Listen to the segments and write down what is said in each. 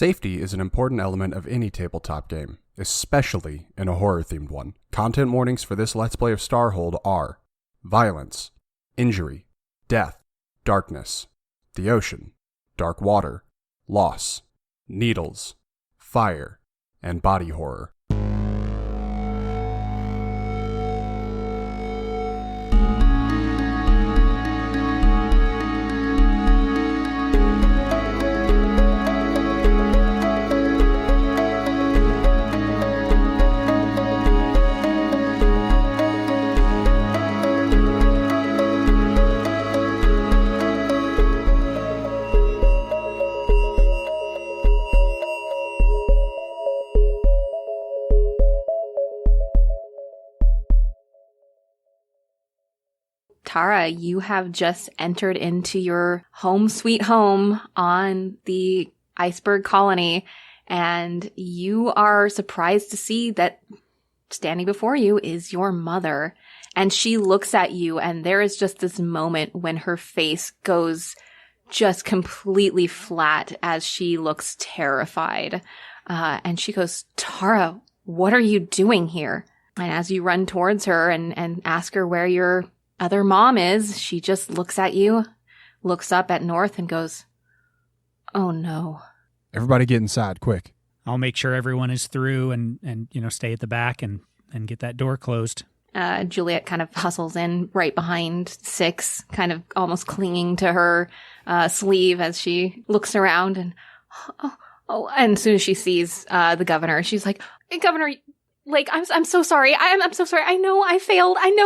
Safety is an important element of any tabletop game, especially in a horror-themed one. Content warnings for this Let's Play of Starhold are violence, injury, death, darkness, the ocean, dark water, loss, needles, fire, and body horror. Tara, you have just entered into your home sweet home on the iceberg colony, and you are surprised to see that standing before you is your mother. And she looks at you, and there is just this moment when her face goes just completely flat as she looks terrified. And she goes, "Tara, what are you doing here?" And as you run towards her and ask her where your other mom is, she just looks at you, looks up at North, and goes, "Oh no." Everybody get inside, quick. I'll make sure everyone is through and stay at the back and get that door closed. Juliet kind of hustles in right behind Six, kind of almost clinging to her sleeve as she looks around. And and as soon as she sees the governor, she's like, "Hey, Governor, I'm so sorry. I'm so sorry. I know I failed. I mean,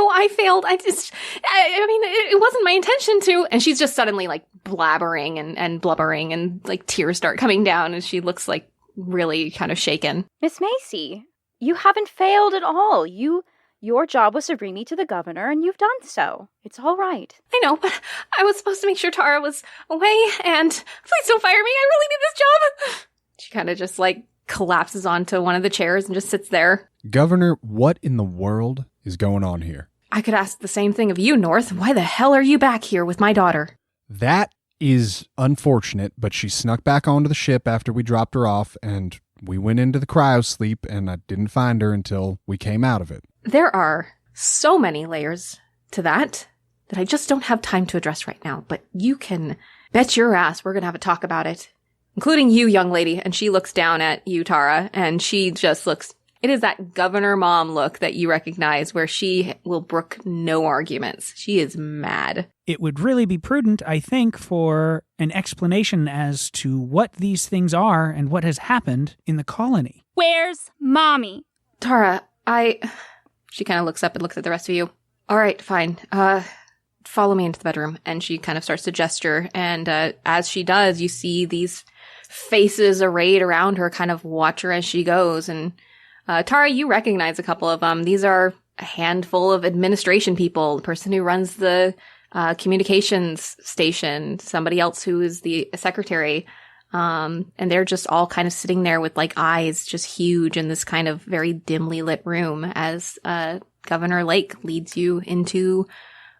it wasn't my intention to." And she's just suddenly like blabbering and blubbering, and like tears start coming down, and she looks like really kind of shaken. Miss Macy, you haven't failed at all. Your job was to bring me to the governor, and you've done so. It's all right. I know, but I was supposed to make sure Tara was away, and please don't fire me. I really need this job. She kind of just like collapses onto one of the chairs and just sits there. Governor, what in the world is going on here? I could ask the same thing of you, North. Why the hell are you back here with my daughter? That is unfortunate, but she snuck back onto the ship after we dropped her off, and we went into the cryo sleep, and I didn't find her until we came out of it. There are so many layers to that I just don't have time to address right now, but you can bet your ass we're going to have a talk about it. Including you, young lady. And she looks down at you, Tara, and she just looks, it is that governor mom look that you recognize where she will brook no arguments. She is mad. It would really be prudent, I think, for an explanation as to what these things are and what has happened in the colony. Where's Mommy? Tara, she kind of looks up and looks at the rest of you. All right, fine. Follow me into the bedroom. And she kind of starts to gesture. And as she does, you see these faces arrayed around her kind of watch her as she goes. And Tara, you recognize a couple of them. These are a handful of administration people, the person who runs the communications station, somebody else who is the secretary. And they're just all kind of sitting there with like eyes just huge in this kind of very dimly lit room as Governor Lake leads you into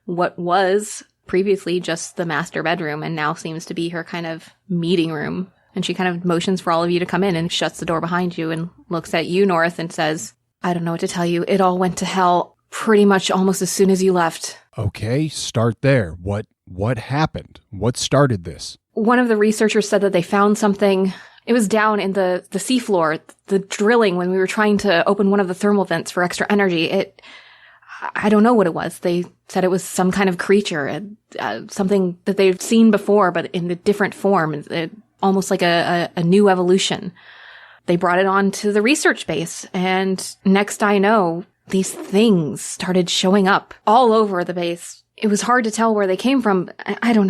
what was previously just the master bedroom and now seems to be her kind of meeting room. And she kind of motions for all of you to come in and shuts the door behind you and looks at you, North, and says, "I don't know what to tell you. It all went to hell pretty much almost as soon as you left." Okay, start there. What happened? What started this? One of the researchers said that they found something. It was down in the seafloor, the drilling when we were trying to open one of the thermal vents for extra energy. I don't know what it was. They said it was some kind of creature, something that they've seen before, but in a different form, almost like a new evolution. They brought it on to the research base, and next I know, these things started showing up all over the base. It was hard to tell where they came from. I don't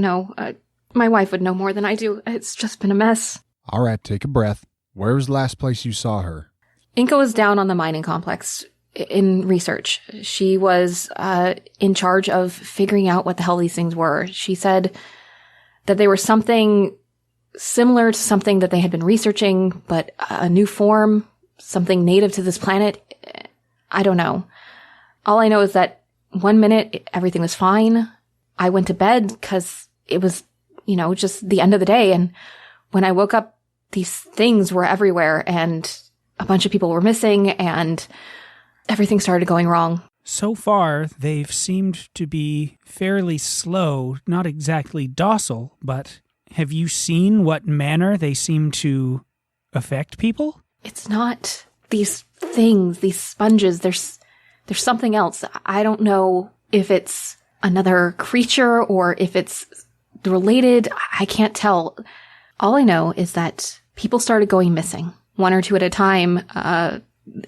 know. My wife would know more than I do. It's just been a mess. All right, take a breath. Where was the last place you saw her? Inca was down on the mining complex in research. She was in charge of figuring out what the hell these things were. She said that they were something similar to something that they had been researching, but a new form, something native to this planet. I don't know. All I know is that one minute everything was fine. I went to bed because it was, just the end of the day. And when I woke up these things were everywhere, and a bunch of people were missing, and everything started going wrong. So far, they've seemed to be fairly slow, not exactly docile, but have you seen what manner they seem to affect people? It's not these things, these sponges. There's something else. I don't know if it's another creature or if it's related. I can't tell. All I know is that people started going missing, one or two at a time.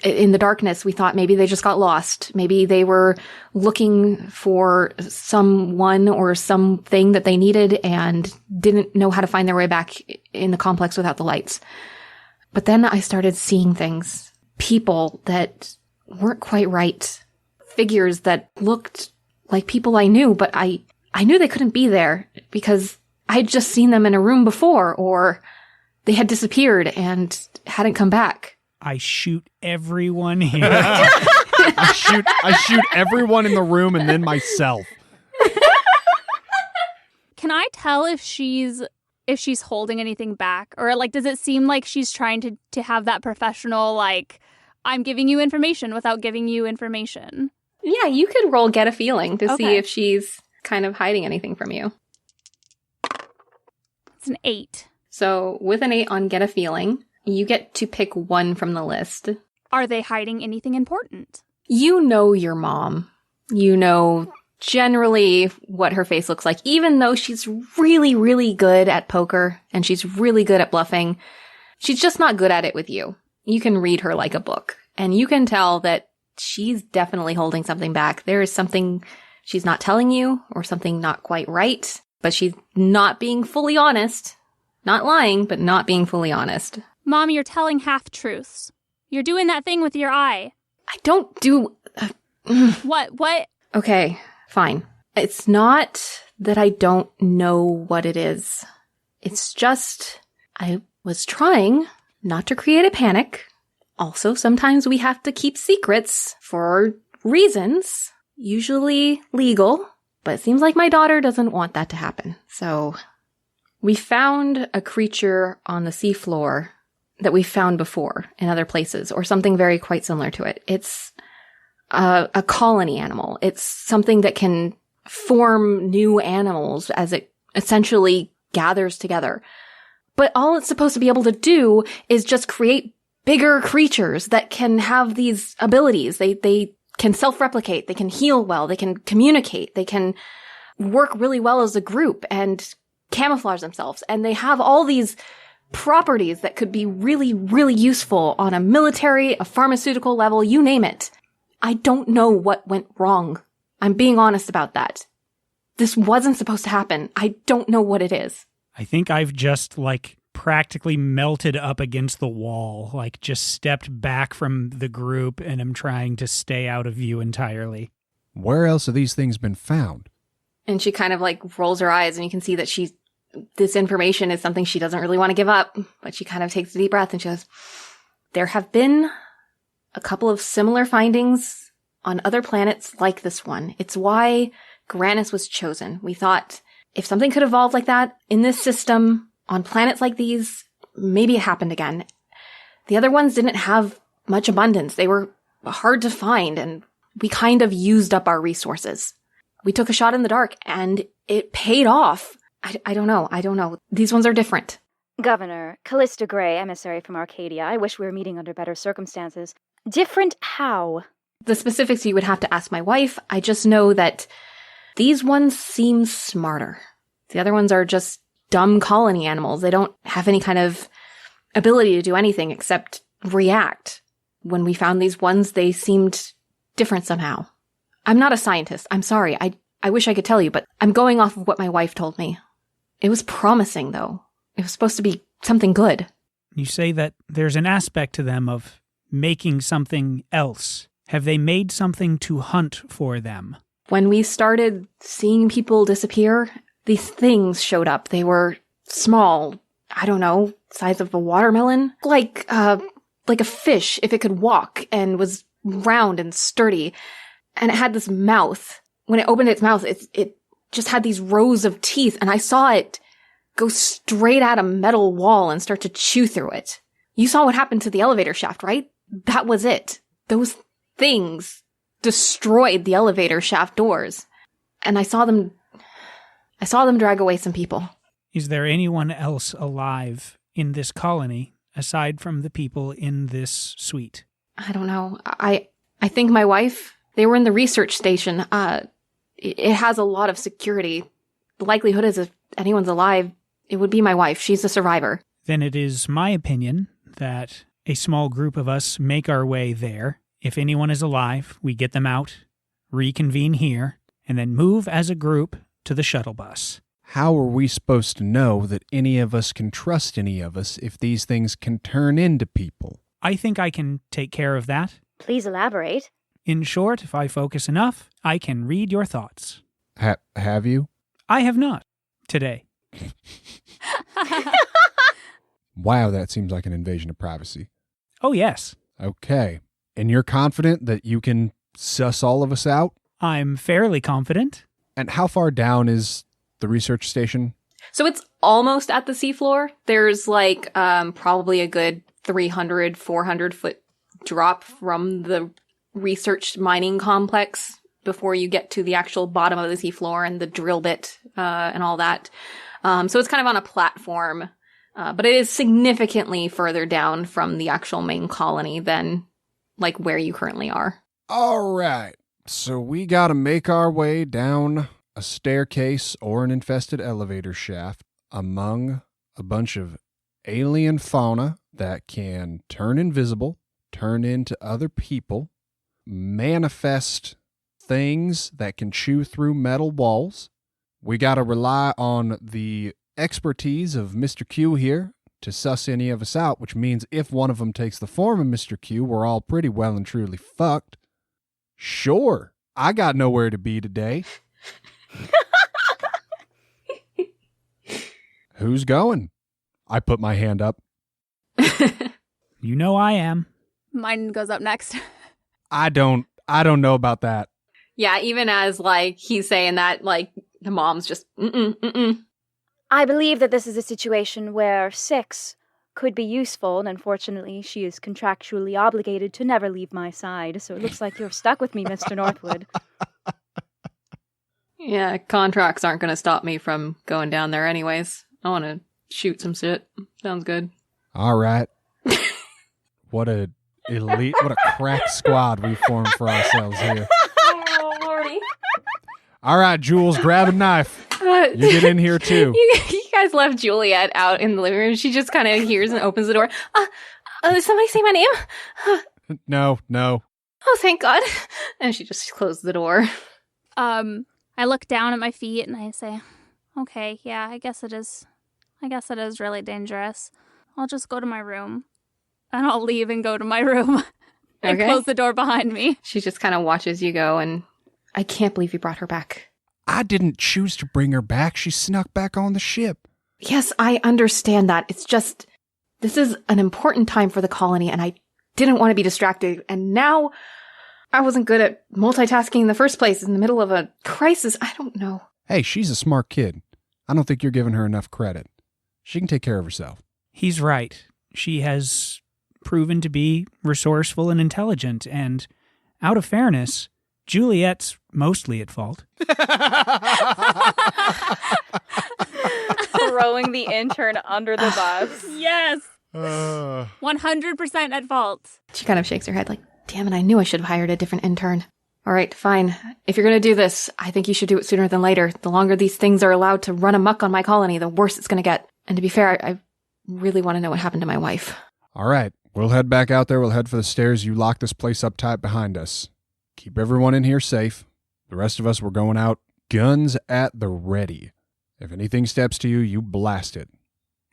In the darkness, we thought maybe they just got lost. Maybe they were looking for someone or something that they needed and didn't know how to find their way back in the complex without the lights. But then I started seeing things, people that weren't quite right, figures that looked like people I knew, but I knew they couldn't be there because I had just seen them in a room before, or they had disappeared and hadn't come back. I shoot everyone here. I shoot everyone in the room and then myself. Can I tell if she's holding anything back? Or, like, does it seem like she's trying to have that professional, like, I'm giving you information without giving you information? Yeah, you could roll Get a Feeling to see Okay. if she's kind of hiding anything from you. It's an 8. So with an 8 on Get a Feeling, you get to pick one from the list. Are they hiding anything important? You know your mom. You know generally what her face looks like, even though she's really, really good at poker and she's really good at bluffing. She's just not good at it with you. You can read her like a book, and you can tell that she's definitely holding something back. There is something she's not telling you, or something not quite right, but she's not being fully honest. Not lying, but not being fully honest. Mom, you're telling half-truths. You're doing that thing with your eye. I don't do... What? Okay, fine. It's not that I don't know what it is. It's just, I was trying not to create a panic. Also, sometimes we have to keep secrets for reasons, usually legal, but it seems like my daughter doesn't want that to happen. So, we found a creature on the seafloor that we found before in other places, or something very quite similar to it. It's a colony animal. It's something that can form new animals as it essentially gathers together. But all it's supposed to be able to do is just create bigger creatures that can have these abilities. They can self-replicate. They can heal well. They can communicate. They can work really well as a group and camouflage themselves. And they have all these properties that could be really, really useful on a military, a pharmaceutical level, you name it. I don't know what went wrong. I'm being honest about that. This wasn't supposed to happen. I don't know what it is. I think I've just, practically melted up against the wall, just stepped back from the group and am trying to stay out of view entirely. Where else have these things been found? And she kind of rolls her eyes, and you can see that this information is something she doesn't really want to give up, but she kind of takes a deep breath and she goes, there have been a couple of similar findings on other planets like this one. It's why Granis was chosen. We thought if something could evolve like that in this system on planets like these, maybe it happened again. The other ones didn't have much abundance. They were hard to find, and we kind of used up our resources. We took a shot in the dark and it paid off. I don't know. These ones are different. Governor, Callista Gray, emissary from Arcadia. I wish we were meeting under better circumstances. Different how? The specifics you would have to ask my wife. I just know that these ones seem smarter. The other ones are just dumb colony animals. They don't have any kind of ability to do anything except react. When we found these ones, they seemed different somehow. I'm not a scientist. I'm sorry. I wish I could tell you, but I'm going off of what my wife told me. It was promising, though. It was supposed to be something good. You say that there's an aspect to them of making something else. Have they made something to hunt for them? When we started seeing people disappear, these things showed up. They were small, I don't know, size of a watermelon, like a fish if it could walk, and was round and sturdy. And it had this mouth. When it opened its mouth, it just had these rows of teeth, and I saw it go straight at a metal wall and start to chew through it. You saw what happened to the elevator shaft, right? That was it. Those things destroyed the elevator shaft doors. And I saw them drag away some people. Is there anyone else alive in this colony aside from the people in this suite? I don't know. I think my wife, they were in the research station. It has a lot of security. The likelihood is if anyone's alive, it would be my wife. She's a survivor. Then it is my opinion that a small group of us make our way there. If anyone is alive, we get them out, reconvene here, and then move as a group to the shuttle bus. How are we supposed to know that any of us can trust any of us if these things can turn into people? I think I can take care of that. Please elaborate. In short, if I focus enough, I can read your thoughts. Have you? I have not. Today. Wow, that seems like an invasion of privacy. Oh, yes. Okay. And you're confident that you can suss all of us out? I'm fairly confident. And how far down is the research station? So it's almost at the seafloor. There's like probably a good 300, 400 foot drop from the research mining complex before you get to the actual bottom of the seafloor and the drill bit and all that. So it's kind of on a platform, but it is significantly further down from the actual main colony than like where you currently are. All right. So we got to make our way down a staircase or an infested elevator shaft among a bunch of alien fauna that can turn invisible, turn into other people, manifest things that can chew through metal walls. We got to rely on the expertise of Mr. Q here to suss any of us out, which means if one of them takes the form of Mr. Q, we're all pretty well and truly fucked. Sure, I got nowhere to be today. Who's going? I put my hand up. You know I am. Mine goes up next. I don't know about that. Yeah, even as like he's saying that, like the mom's just I believe that this is a situation where 6 could be useful, and unfortunately she is contractually obligated to never leave my side, so it looks like you're stuck with me, Mr. Northwood. Yeah, contracts aren't going to stop me from going down there anyways. I want to shoot some shit. Sounds good. All right. What a crack squad we formed for ourselves here. Oh, Lordy. All right, Jules, grab a knife. You get in here too. You guys left Juliet out in the living room. She just kind of hears and opens the door. Did somebody say my name? No. Oh, thank God. And she just closed the door. I look down at my feet and I say, okay, yeah, I guess it is really dangerous. I'll just go to my room. And I'll leave and go to my room and close the door behind me. She just kind of watches you go, and I can't believe you brought her back. I didn't choose to bring her back. She snuck back on the ship. Yes, I understand that. It's just, this is an important time for the colony, and I didn't want to be distracted. And now I wasn't good at multitasking in the first place in the middle of a crisis. I don't know. Hey, she's a smart kid. I don't think you're giving her enough credit. She can take care of herself. He's right. She has proven to be resourceful and intelligent, and out of fairness, Juliet's mostly at fault. Throwing the intern under the bus. Yes. 100% at fault. She kind of shakes her head like, damn it, I knew I should have hired a different intern. All right, fine. If you're going to do this, I think you should do it sooner than later. The longer these things are allowed to run amok on my colony, the worse it's going to get. And to be fair, I really want to know what happened to my wife. All right. We'll head back out there. We'll head for the stairs. You lock this place up tight behind us. Keep everyone in here safe. The rest of us, we're going out guns at the ready. If anything steps to you, you blast it.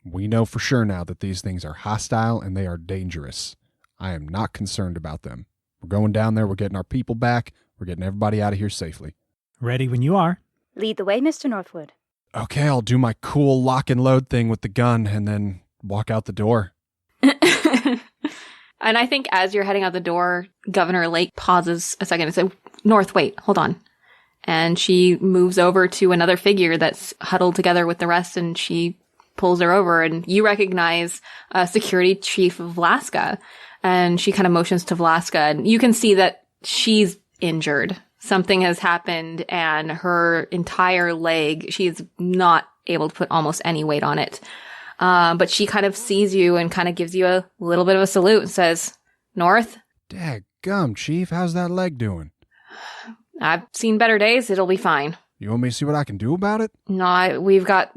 We know for sure now that these things are hostile and they are dangerous. I am not concerned about them. We're going down there. We're getting our people back. We're getting everybody out of here safely. Ready when you are. Lead the way, Mr. Northwood. Okay, I'll do my cool lock and load thing with the gun and then walk out the door. And I think as you're heading out the door, Governor Lake pauses a second and says, North, wait, hold on. And she moves over to another figure that's huddled together with the rest, and she pulls her over, and you recognize Security Chief Vlaska. And she kind of motions to Vlaska, and you can see that she's injured. Something has happened, and her entire leg, she's not able to put almost any weight on it. But she kind of sees you and kind of gives you a little bit of a salute and says, North? Daggum, Chief, how's that leg doing? I've seen better days. It'll be fine. You want me to see what I can do about it? No, we've got,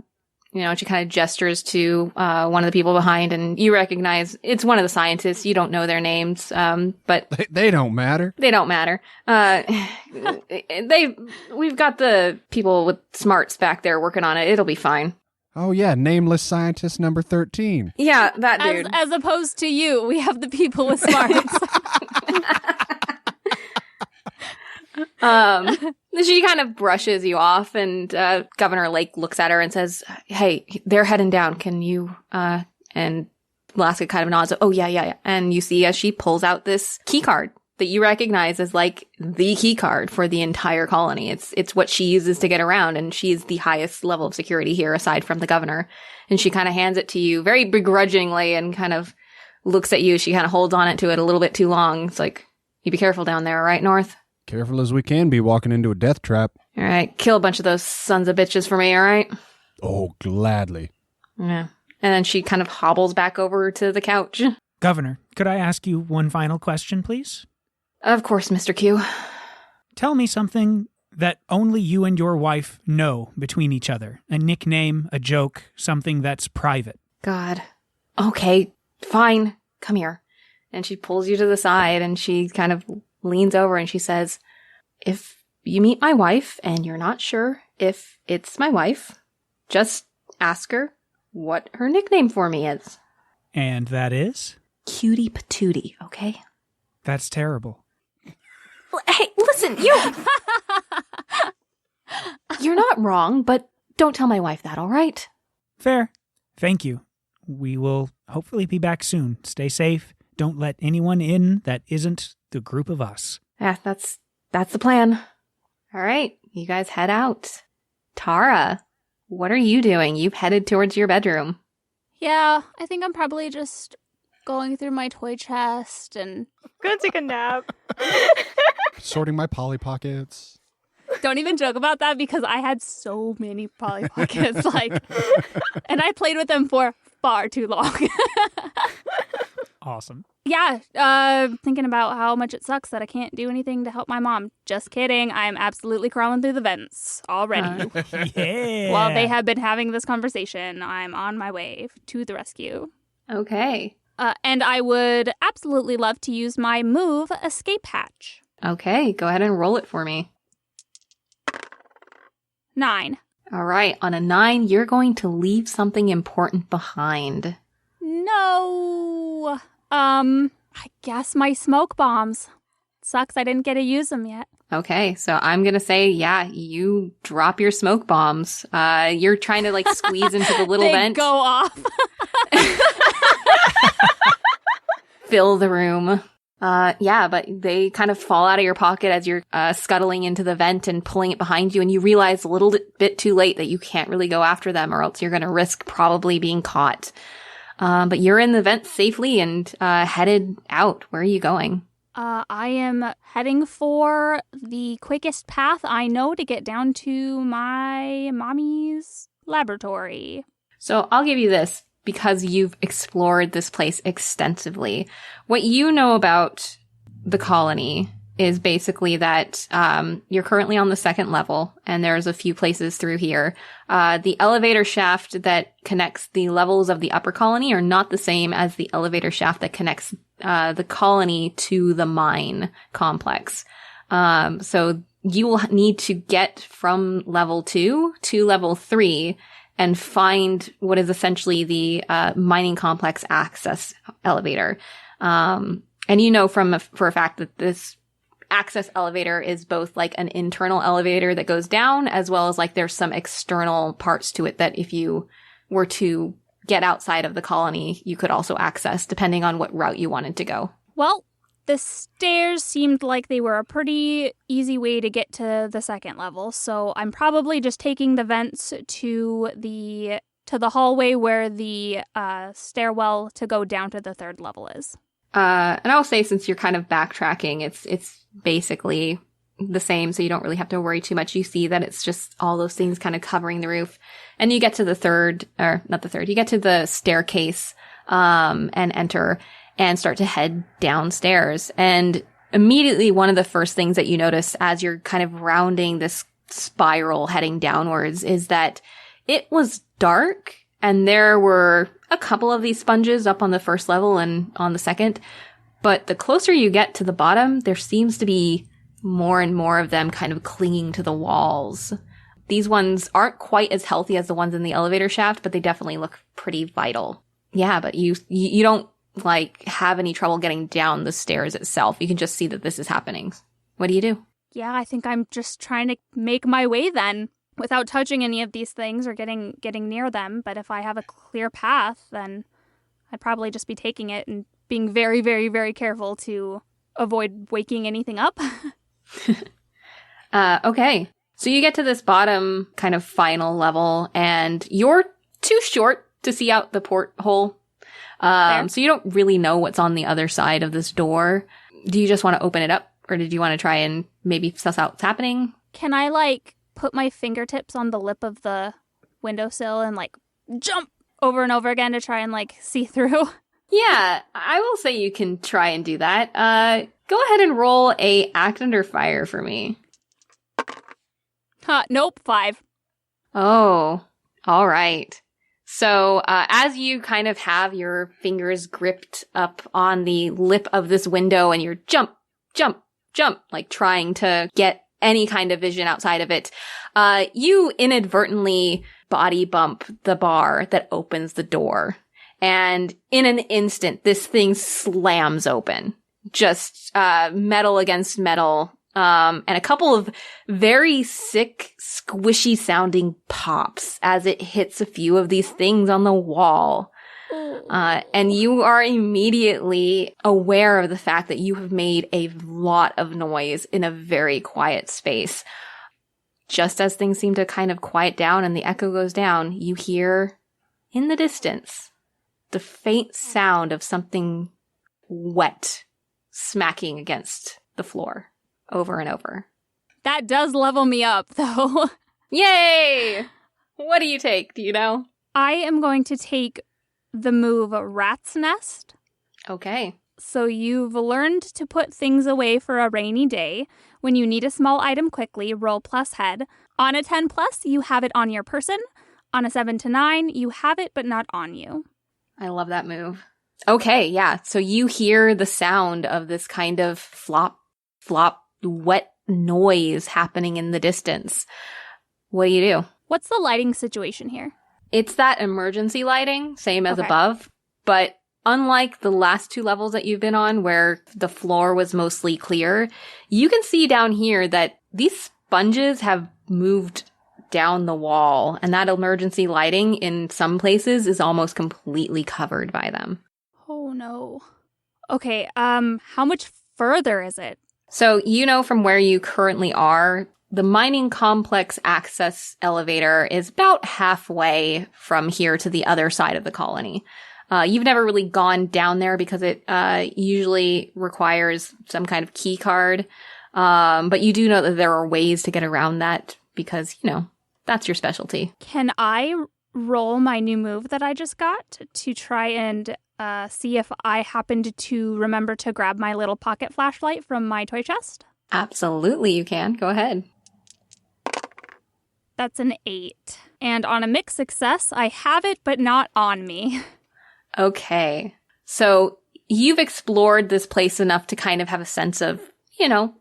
she kind of gestures to one of the people behind, and you recognize it's one of the scientists. You don't know their names, but They don't matter. they don't matter. We've got the people with smarts back there working on it. It'll be fine. Oh, yeah, nameless scientist number 13. Yeah, that dude. As opposed to you, we have the people with smarts. She kind of brushes you off, and Governor Lake looks at her and says, hey, they're heading down. Can you, and Alaska kind of nods. Oh, yeah. And you see as she pulls out this key card that you recognize as like the key card for the entire colony. It's what she uses to get around, and she's the highest level of security here aside from the governor. And she kind of hands it to you very begrudgingly and kind of looks at you. She kind of holds on to it a little bit too long. It's like, you be careful down there, right, North? Careful as we can be walking into a death trap. All right, kill a bunch of those sons of bitches for me, all right? Oh, gladly. Yeah. And then she kind of hobbles back over to the couch. Governor, could I ask you one final question, please? Of course, Mr. Q. Tell me something that only you and your wife know between each other. A nickname, a joke, something that's private. God. Okay, fine. Come here. And she pulls you to the side, and she kind of leans over and she says, if you meet my wife and you're not sure if it's my wife, just ask her what her nickname for me is. And that is? Cutie Patootie, okay? That's terrible. Hey, listen, you're not wrong, but don't tell my wife that, all right? Fair. Thank you. We will hopefully be back soon. Stay safe. Don't let anyone in that isn't the group of us. Yeah, that's the plan. All right, you guys head out. Tara, what are you doing? You've headed towards your bedroom. Yeah, I think I'm probably just going through my toy chest and... Gonna take a nap. Sorting my Polly Pockets. Don't even joke about that because I had so many Polly Pockets, and I played with them for far too long. Awesome. Yeah, thinking about how much it sucks that I can't do anything to help my mom. Just kidding. I'm absolutely crawling through the vents already. Yeah. While they have been having this conversation, I'm on my way to the rescue. Okay. And I would absolutely love to use my move, Escape Hatch. Okay, go ahead and roll it for me. 9. All right, on a 9, you're going to leave something important behind. No. I guess my smoke bombs. Sucks I didn't get to use them yet. Okay, so I'm going to say, yeah, you drop your smoke bombs. You're trying to squeeze into the little They vent. go off. Fill the room. Yeah, but they kind of fall out of your pocket as you're scuttling into the vent and pulling it behind you, and you realize a little bit too late that you can't really go after them, or else you're going to risk probably being caught. But you're in the vent safely and headed out. Where are you going? I am heading for the quickest path I know to get down to my mommy's laboratory. So I'll give you this. Because you've explored this place extensively. What you know about the colony is basically that you're currently on the 2nd level, and there's a few places through here. The elevator shaft that connects the levels of the upper colony are not the same as the elevator shaft that connects the colony to the mine complex. So you will need to get from level 2 to level 3 and find what is essentially the mining complex access elevator. And you know for a fact that this access elevator is both an internal elevator that goes down, as well as there's some external parts to it that if you were to get outside of the colony, you could also access, depending on what route you wanted to go. Well, the stairs seemed like they were a pretty easy way to get to the 2nd level, so I'm probably just taking the vents to to the hallway where the stairwell to go down to the 3rd level is. And I'll say, since you're kind of backtracking, it's basically the same, so you don't really have to worry too much. You see that it's just all those things kind of covering the roof. And you get to you get to the staircase, and enter and start to head downstairs. And immediately one of the first things that you notice as you're kind of rounding this spiral heading downwards is that it was dark, and there were a couple of these sponges up on the 1st level and on the 2nd. But the closer you get to the bottom, there seems to be more and more of them kind of clinging to the walls. These ones aren't quite as healthy as the ones in the elevator shaft, but they definitely look pretty vital. Yeah, but you don't like have any trouble getting down the stairs itself. You can just see that this is happening. What do you do? Yeah, I think I'm just trying to make my way then without touching any of these things or getting near them. But if I have a clear path, then I'd probably just be taking it and being very, very, very careful to avoid waking anything up. Okay. So you get to this bottom kind of final level, and you're too short to see out the porthole. So you don't really know what's on the other side of this door. Do you just want to open it up, or did you want to try and maybe suss out what's happening? Can I, like, put my fingertips on the lip of the windowsill and, like, jump over and over again to try and, like, see through? Yeah, I will say you can try and do that. Go ahead and roll a act under fire for me. Nope, 5. Oh, all right. So, as you kind of have your fingers gripped up on the lip of this window and you're jump, like trying to get any kind of vision outside of it, you inadvertently body bump the bar that opens the door. And in an instant, this thing slams open. Just, metal against metal. And a couple of very sick, squishy sounding pops as it hits a few of these things on the wall. And you are immediately aware of the fact that you have made a lot of noise in a very quiet space. Just as things seem to kind of quiet down and the echo goes down, you hear in the distance the faint sound of something wet smacking against the floor. Over and over. That does level me up, though. Yay! What do you take? Do you know? I am going to take the move Rat's Nest. Okay. So you've learned to put things away for a rainy day. When you need a small item quickly, roll plus head. On a 10 plus, you have it on your person. On a 7 to 9, you have it but not on you. I love that move. Okay, yeah. So you hear the sound of this kind of flop, wet noise happening in the distance. What do? What's the lighting situation here? It's that emergency lighting, same as above, but unlike the last 2 levels that you've been on where the floor was mostly clear, you can see down here that these sponges have moved down the wall, and that emergency lighting in some places is almost completely covered by them. Oh no. Okay, how much further is it? So, you know, from where you currently are, the mining complex access elevator is about halfway from here to the other side of the colony. You've never really gone down there because it usually requires some kind of key card. But you do know that there are ways to get around that because, you know, that's your specialty. Can I roll my new move that I just got to try and see if I happened to remember to grab my little pocket flashlight from my toy chest? Absolutely, you can. Go ahead. That's an 8. And on a mixed success, I have it, but not on me. Okay. So you've explored this place enough to kind of have a sense of, you know,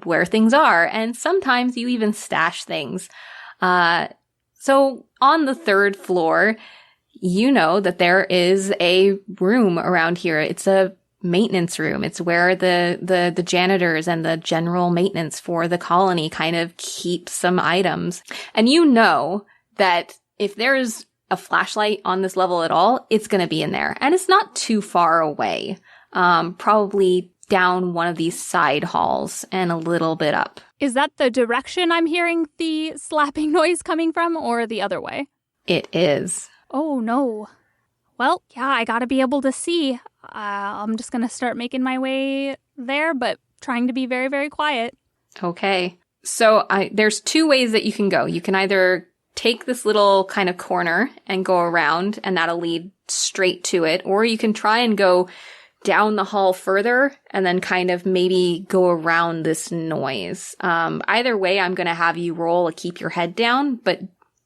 where things are. And sometimes you even stash things. So on the 3rd floor, you know that there is a room around here. It's a maintenance room. It's where the janitors and the general maintenance for the colony kind of keep some items. And you know that if there's a flashlight on this level at all, it's going to be in there. And it's not too far away. Probably down one of these side halls and a little bit up. Is that the direction I'm hearing the slapping noise coming from, or the other way? It is. Oh, no. Well, yeah, I gotta be able to see. I'm just gonna start making my way there, but trying to be very, very quiet. Okay. So there's two ways that you can go. You can either take this little kind of corner and go around, and that'll lead straight to it, or you can try and go down the hall further and then kind of maybe go around this noise. Either way, I'm going to have you roll a keep your head down, but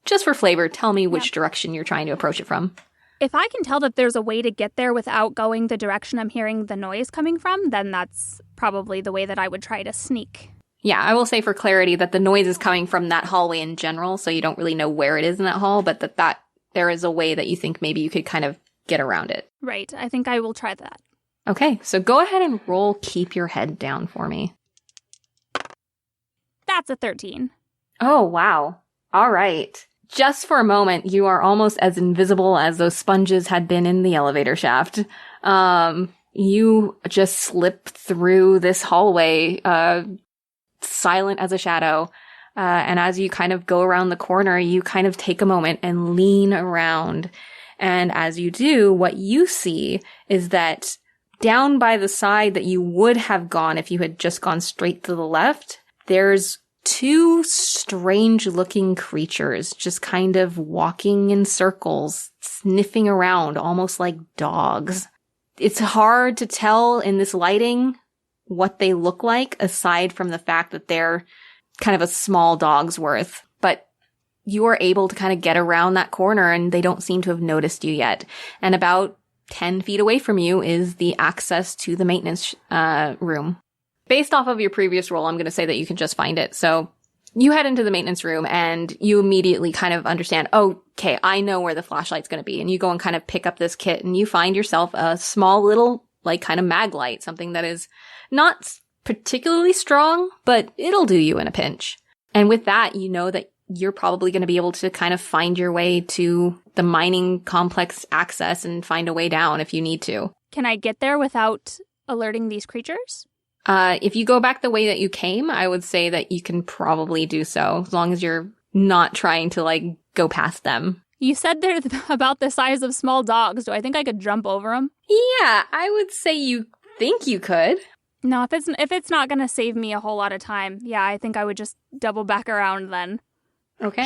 just for flavor, tell me which direction you're trying to approach it from. If I can tell that there's a way to get there without going the direction I'm hearing the noise coming from, then that's probably the way that I would try to sneak. Yeah, I will say for clarity that the noise is coming from that hallway in general, so you don't really know where it is in that hall, but that there is a way that you think maybe you could kind of get around it. Right. I think I will try that. Okay, so go ahead and roll keep your head down for me. That's a 13. Oh, wow. All right. Just for a moment, you are almost as invisible as those sponges had been in the elevator shaft. You just slip through this hallway, silent as a shadow. And as you kind of go around the corner, you kind of take a moment and lean around. And as you do, what you see is that down by the side that you would have gone if you had just gone straight to the left, there's two strange-looking creatures just kind of walking in circles, sniffing around, almost like dogs. It's hard to tell in this lighting what they look like, aside from the fact that they're kind of a small dog's worth. But you are able to kind of get around that corner, and they don't seem to have noticed you yet. And about 10 feet away from you is the access to the maintenance room. Based off of your previous roll, I'm going to say that you can just find it. So you head into the maintenance room and you immediately kind of understand, oh, okay, I know where the flashlight's going to be. And you go and kind of pick up this kit and you find yourself a small little, like, kind of mag light, something that is not particularly strong, but it'll do you in a pinch. And with that, you know that you're probably going to be able to kind of find your way to the mining complex access and find a way down if you need to. Can I get there without alerting these creatures? If you go back the way that you came, I would say that you can probably do so, as long as you're not trying to, like, go past them. You said they're about the size of small dogs. Do I think I could jump over them? Yeah, I would say you think you could. No, if it's not going to save me a whole lot of time, yeah, I think I would just double back around then. Okay.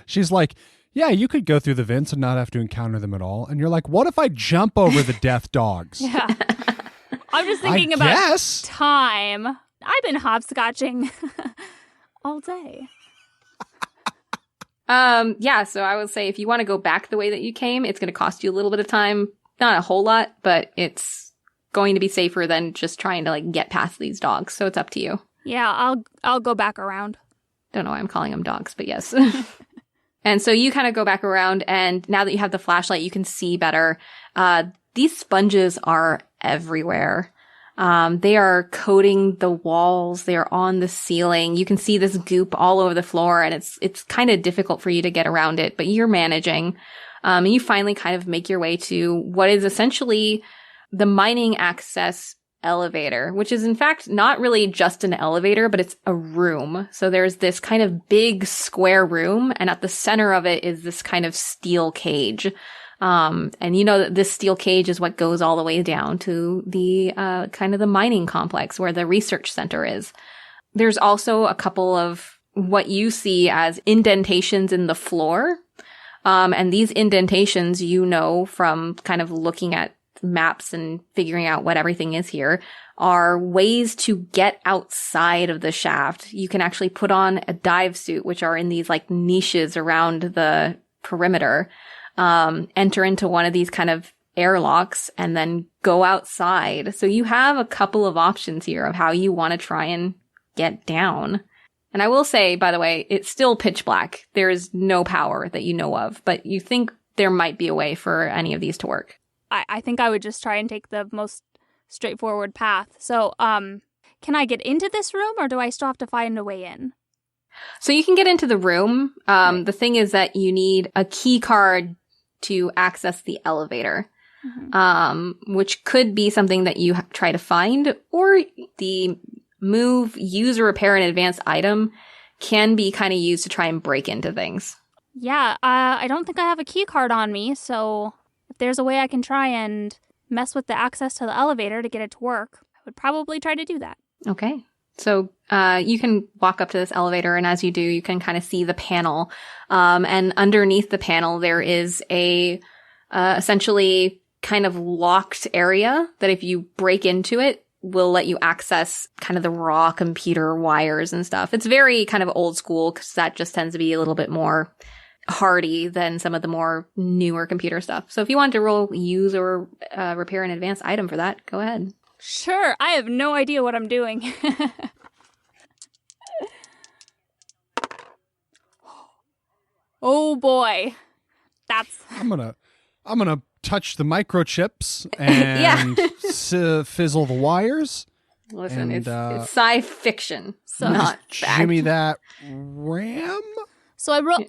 She's like, yeah, you could go through the vents and not have to encounter them at all. And you're like, what if I jump over the death dogs? Yeah. I'm just thinking about time. I've been hopscotching all day. Yeah, so I would say if you want to go back the way that you came, it's going to cost you a little bit of time. Not a whole lot, but it's going to be safer than just trying to, like, get past these dogs. So it's up to you. Yeah, I'll go back around. Don't know why I'm calling them dogs, but yes. And so you kind of go back around, and now that you have the flashlight, you can see better. These sponges are everywhere. They are coating the walls. They are on the ceiling. You can see this goop all over the floor, and it's kind of difficult for you to get around it, but you're managing. And you finally kind of make your way to what is essentially the mining access elevator, which is in fact not really just an elevator, but it's a room. So there's this kind of big square room, and at the center of it is this kind of steel cage. And you know that this steel cage is what goes all the way down to the kind of the mining complex where the research center is. There's also a couple of what you see as indentations in the floor. And these indentations, you know, from kind of looking at maps and figuring out what everything is here, are ways to get outside of the shaft. You can actually put on a dive suit, which are in these, like, niches around the perimeter, enter into one of these kind of airlocks, and then go outside. So you have a couple of options here of how you want to try and get down. And I will say, by the way, it's still pitch black. There is no power that you know of, but you think there might be a way for any of these to work. I think I would just try and take the most straightforward path. So, can I get into this room, or do I still have to find a way in? So you can get into the room. The thing is that you need a key card to access the elevator, which could be something that you try to find, or the move, use, or repair an advanced item can be kind of used to try and break into things. Yeah, I don't think I have a key card on me, so if there's a way I can try and mess with the access to the elevator to get it to work, I would probably try to do that. Okay. So you can walk up to this elevator, and as you do, you can kind of see the panel. And underneath the panel, there is a essentially kind of locked area that if you break into it, will let you access kind of the raw computer wires and stuff. It's very kind of old school because that just tends to be a little bit more hardy than some of the more newer computer stuff. So if you want to roll use or repair an advanced item for that, go ahead. Sure, I have no idea what I'm doing. Oh boy. That's I'm gonna touch the microchips and fizzle the wires. Listen, and, it's sci fiction, So- not fact. Jimmy that RAM. so I rolled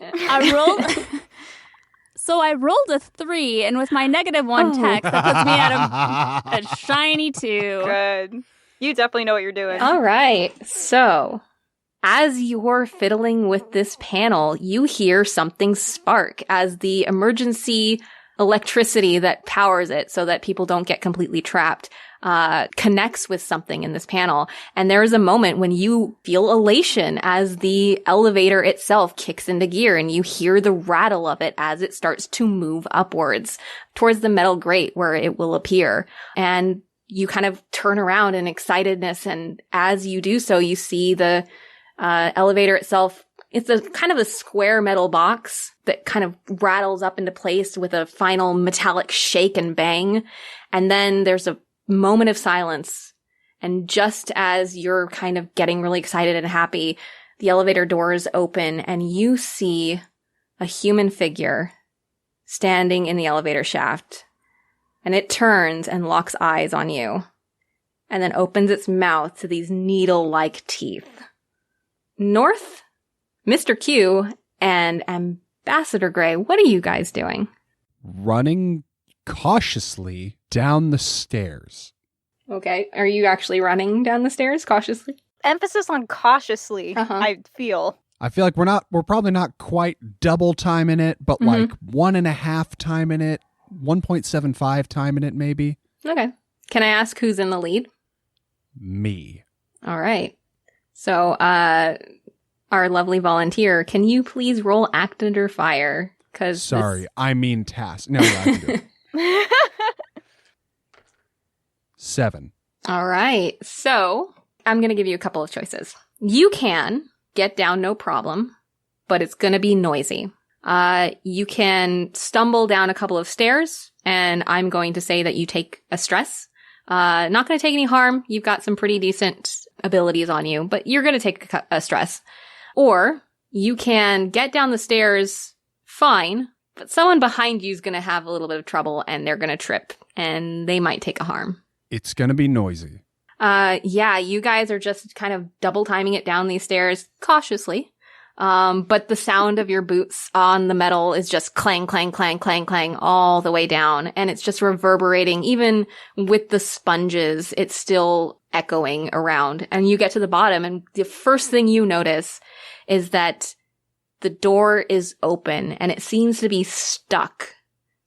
So I rolled a 3, and with my -1 tech, that puts me at a shiny 2. Good. You definitely know what you're doing. All right. So, as you're fiddling with this panel, you hear something spark as the emergency electricity that powers it so that people don't get completely trapped connects with something in this panel. And there is a moment when you feel elation as the elevator itself kicks into gear and you hear the rattle of it as it starts to move upwards towards the metal grate where it will appear. And you kind of turn around in excitedness. And as you do so, you see the elevator itself. It's a kind of a square metal box that kind of rattles up into place with a final metallic shake and bang. And then there's a moment of silence. And just as you're kind of getting really excited and happy, the elevator doors open and you see a human figure standing in the elevator shaft. And it turns and locks eyes on you. And then opens its mouth to these needle-like teeth. North, Mr. Q, and Ambassador Gray, what are you guys doing? Running cautiously down the stairs. Okay, are you actually running down the stairs cautiously? Emphasis on cautiously, Uh-huh. I feel. I feel like we're probably not quite double timing it, but like 1.5 timing it, 1.75 timing it maybe. Okay. Can I ask who's in the lead? Me. All right. So, our lovely volunteer, can you please roll act under fire? Sorry, I mean task. No, I can do it. 7. All right. So I'm going to give you a couple of choices. You can get down, no problem, but it's going to be noisy. You can stumble down a couple of stairs, and I'm going to say that you take a stress. Not going to take any harm. You've got some pretty decent abilities on you, but you're going to take a stress. Or you can get down the stairs fine, but someone behind you is going to have a little bit of trouble, and they're going to trip, and they might take a harm. It's going to be noisy. Yeah, you guys are just kind of double timing it down these stairs cautiously. But the sound of your boots on the metal is just clang, clang, clang, clang, clang all the way down. And it's just reverberating. Even with the sponges, it's still echoing around. And you get to the bottom, and the first thing you notice is that the door is open and it seems to be stuck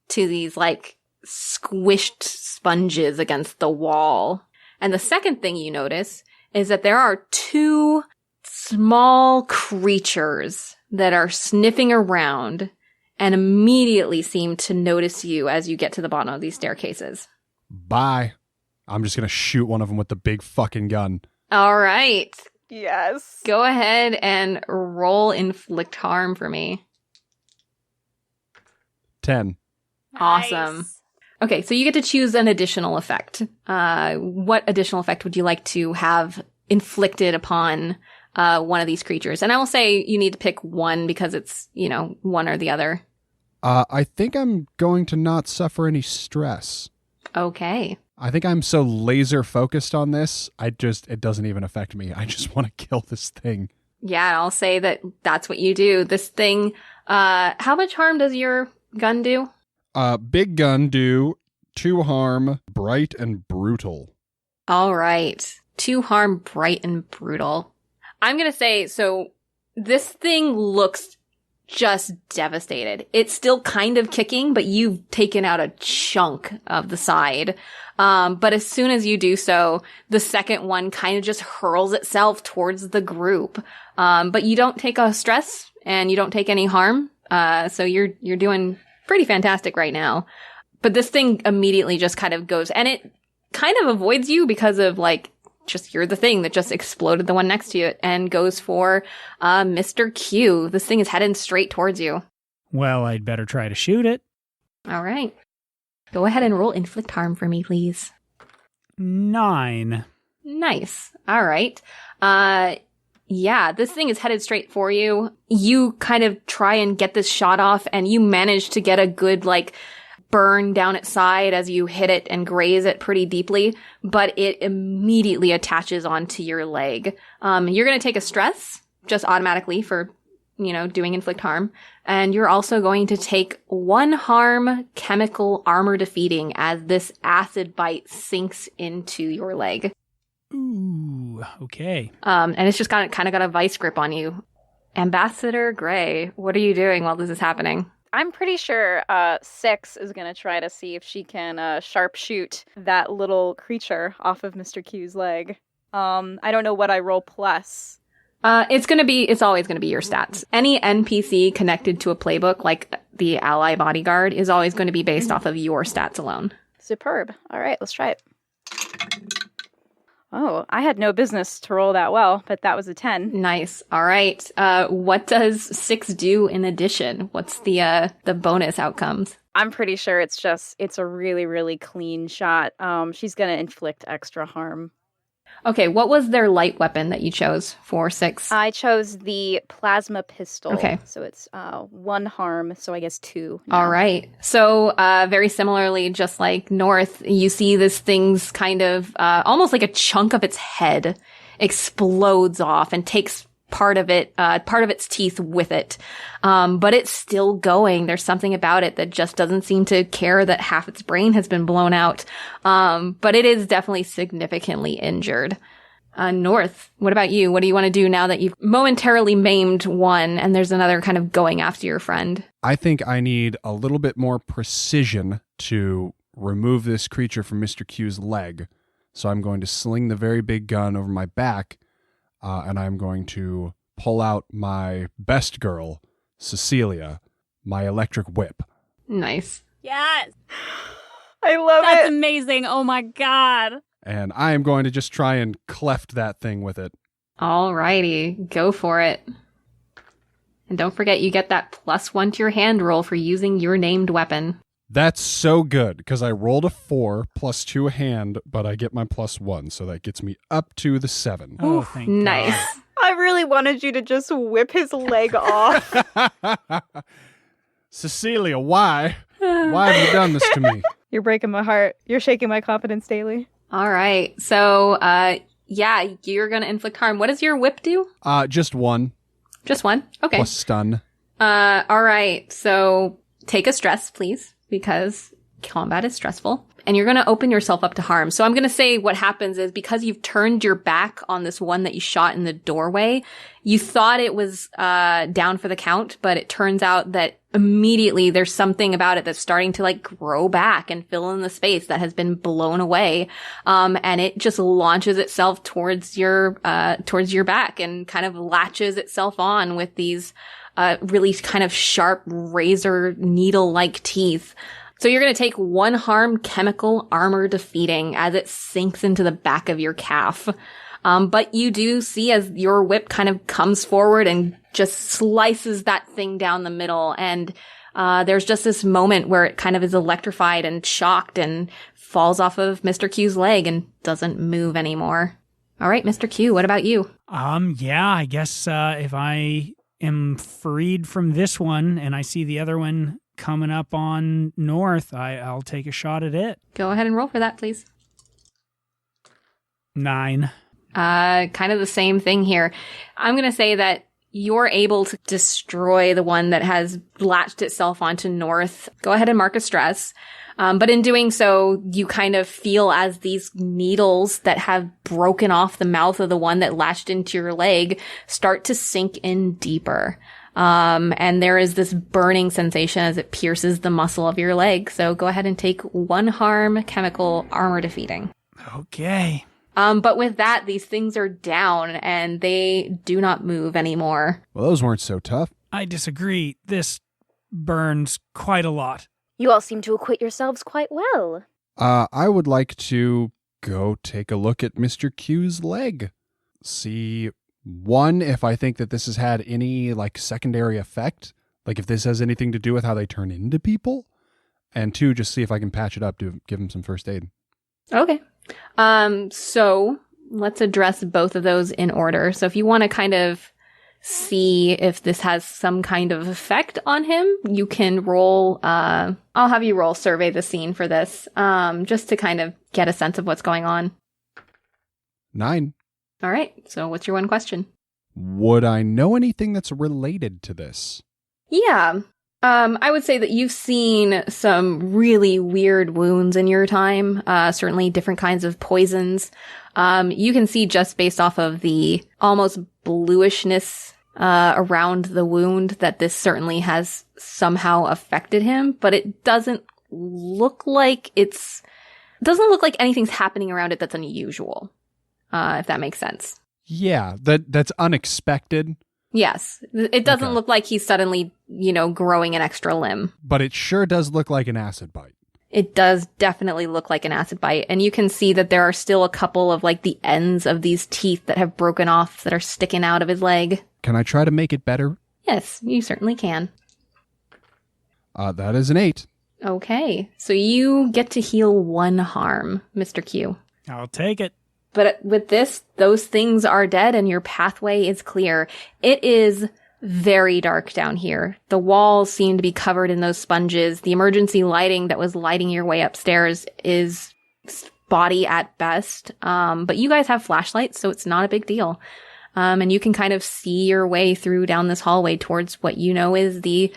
to these like squished sponges against the wall. And the second thing you notice is that there are 2 small creatures that are sniffing around and immediately seem to notice you as you get to the bottom of these staircases. Bye. I'm just going to shoot one of them with the big fucking gun. All right. Yes. Go ahead and roll inflict harm for me. 10. Awesome. Nice. Okay, so you get to choose an additional effect. What additional effect would you like to have inflicted upon one of these creatures? And I will say you need to pick one because it's, one or the other. I think I'm going to not suffer any stress. Okay. I think I'm so laser focused on this, it doesn't even affect me. I just want to kill this thing. Yeah, I'll say that's what you do. This thing, how much harm does your gun do? Big gun do 2 harm, bright and brutal. All right. 2 harm, bright and brutal. I'm going to say, so this thing looks just devastated. It's still kind of kicking, but you've taken out a chunk of the side. But as soon as you do so, the second one kind of just hurls itself towards the group. But you don't take a stress and you don't take any harm. So you're doing pretty fantastic right now. But this thing immediately just kind of goes, and it kind of avoids you because of like, just you're the thing that just exploded the one next to you and goes for Mr. Q. This thing is heading straight towards you. Well, I'd better try to shoot it. All right. Go ahead and roll inflict harm for me, please. 9. Nice. All right. Yeah, this thing is headed straight for you. You kind of try and get this shot off, and you manage to get a good, like, burn down its side as you hit it and graze it pretty deeply, but it immediately attaches onto your leg. You're going to take a stress just automatically for, doing inflict harm. And you're also going to take 1 harm chemical armor defeating as this acid bite sinks into your leg. Ooh, okay. And it's just kind of got a vice grip on you. Ambassador Gray, what are you doing while this is happening? I'm pretty sure 6 is going to try to see if she can sharpshoot that little creature off of Mr. Q's leg. I don't know what I roll plus. It's always going to be your stats. Any NPC connected to a playbook, like the ally bodyguard, is always going to be based off of your stats alone. Superb. All right, let's try it. Oh, I had no business to roll that well, but that was a 10. Nice. All right. What does 6 do in addition? What's the bonus outcomes? I'm pretty sure it's a really, really clean shot. She's going to inflict extra harm. Okay, what was their light weapon that you chose for 6? I chose the plasma pistol. Okay. So it's 1 harm, so I guess 2 now. All right. So very similarly, just like North, you see this thing's kind of almost like a chunk of its head explodes off and takes part of its teeth with it. But it's still going. There's something about it that just doesn't seem to care that half its brain has been blown out. But it is definitely significantly injured. North, what about you? What do you want to do now that you've momentarily maimed one and there's another kind of going after your friend? I think I need a little bit more precision to remove this creature from Mr. Q's leg. So I'm going to sling the very big gun over my back, and I'm going to pull out my best girl, Cecilia, my electric whip. Nice. Yes. I love That's it. amazing. Oh my God. And I am going to just try and cleft that thing with it. All righty. Go for it. And don't forget, you get that +1 to your hand roll for using your named weapon. That's so good, because I rolled a 4 plus 2 a hand, but I get my +1, so that gets me up to the 7. Oh, thank Nice. God. I really wanted you to just whip his leg off. Cecilia, why? Why have you done this to me? You're breaking my heart. You're shaking my confidence daily. All right. So, yeah, you're going to inflict harm. What does your whip do? Just 1 Just 1? Okay. plus stun. All right. So take a stress, please, because combat is stressful. And you're going to open yourself up to harm. So I'm going to say what happens is because you've turned your back on this one that you shot in the doorway, you thought it was down for the count, but it turns out that immediately there's something about it that's starting to like grow back and fill in the space that has been blown away. And it just launches itself towards your back and kind of latches itself on with these really kind of sharp razor needle-like teeth. So you're going to take 1 harm chemical armor defeating as it sinks into the back of your calf. But you do see as your whip kind of comes forward and just slices that thing down the middle. And there's just this moment where it kind of is electrified and shocked and falls off of Mr. Q's leg and doesn't move anymore. All right, Mr. Q, what about you? Yeah, I guess if I am freed from this one and I see the other one coming up on North, I'll take a shot at it. Go ahead and roll for that, please. 9. Kind of the same thing here. I'm going to say that you're able to destroy the one that has latched itself onto North. Go ahead and mark a stress. But in doing so, you kind of feel as these needles that have broken off the mouth of the one that latched into your leg start to sink in deeper. And there is this burning sensation as it pierces the muscle of your leg. So go ahead and take 1 harm chemical armor defeating. Okay. But with that, these things are down and they do not move anymore. Well, those weren't so tough. I disagree. This burns quite a lot. You all seem to acquit yourselves quite well. I would like to go take a look at Mr. Q's leg. See, 1, if I think that this has had any, secondary effect. Like, if this has anything to do with how they turn into people. And 2, just see if I can patch it up to give him some first aid. Okay. So let's address both of those in order. So if you want to kind of see if this has some kind of effect on him, you can roll, I'll have you roll survey the scene for this, just to kind of get a sense of what's going on. 9. All right. So what's your one question? Would I know anything that's related to this? Yeah. I would say that you've seen some really weird wounds in your time, certainly different kinds of poisons. You can see just based off of the almost bluishness around the wound that this certainly has somehow affected him, but it doesn't look like anything's happening around it that's unusual, if that makes sense. Yeah, that's unexpected. Yes. It doesn't Okay. look like he's suddenly, growing an extra limb. But it sure does look like an acid bite. It does definitely look like an acid bite. And you can see that there are still a couple of the ends of these teeth that have broken off that are sticking out of his leg. Can I try to make it better? Yes, you certainly can. That is an 8. Okay. So you get to heal 1 harm, Mr. Q. I'll take it. But with this, those things are dead and your pathway is clear. It is very dark down here. The walls seem to be covered in those sponges. The emergency lighting that was lighting your way upstairs is spotty at best. But you guys have flashlights, so it's not a big deal. And you can kind of see your way through down this hallway towards what you know is the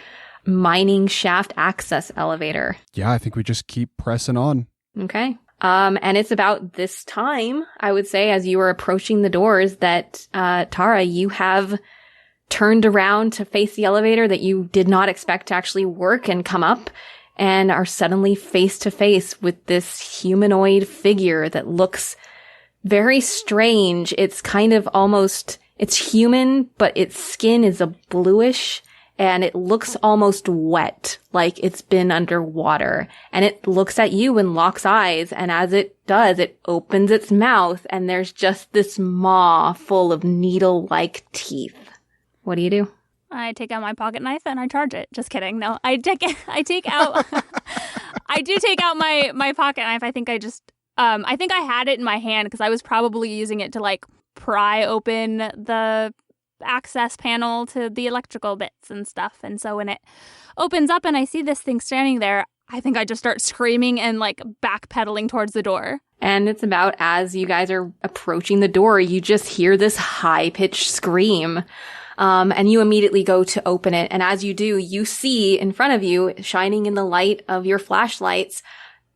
mining shaft access elevator. Yeah, I think we just keep pressing on. Okay. And it's about this time, I would say, as you were approaching the doors that, Tara, you have turned around to face the elevator that you did not expect to actually work and come up, and are suddenly face to face with this humanoid figure that looks very strange. It's kind of it's human, but its skin is a bluish, and it looks almost wet, like it's been underwater. And it looks at you and locks eyes, and as it does, it opens its mouth, and there's just this maw full of needle-like teeth. What do you do? I take out my pocket knife and I charge it. Just kidding. No, I do take out my pocket knife. I think I had it in my hand because I was probably using it to pry open the access panel to the electrical bits and stuff. And so when it opens up and I see this thing standing there, I think I just start screaming and backpedaling towards the door. And it's about as you guys are approaching the door, you just hear this high-pitched scream. And you immediately go to open it. And as you do, you see in front of you, shining in the light of your flashlights,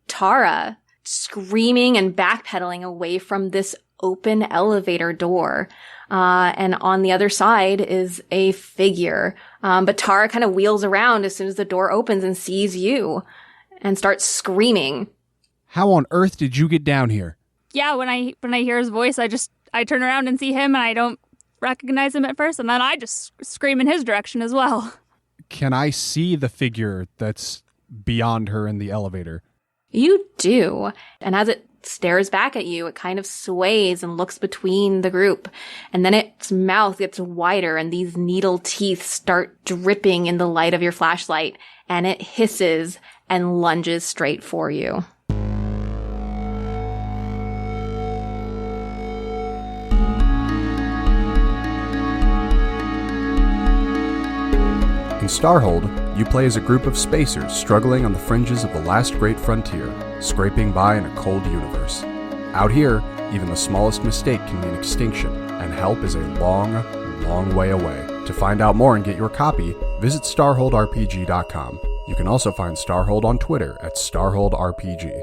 Tara screaming and backpedaling away from this open elevator door. And on the other side is a figure. But Tara kind of wheels around as soon as the door opens and sees you and starts screaming. How on earth did you get down here? Yeah, when I hear his voice, I turn around and see him, and I don't recognize him at first, and then I just scream in his direction as well. Can I see the figure that's beyond her in the elevator? You do. And as it stares back at you, it kind of sways and looks between the group. And then its mouth gets wider and these needle teeth start dripping in the light of your flashlight. And it hisses and lunges straight for you. In Starhold, you play as a group of spacers struggling on the fringes of the last great frontier, scraping by in a cold universe. Out here, even the smallest mistake can mean extinction, and help is a long, long way away. To find out more and get your copy, visit starholdrpg.com. You can also find Starhold on Twitter at StarholdRPG.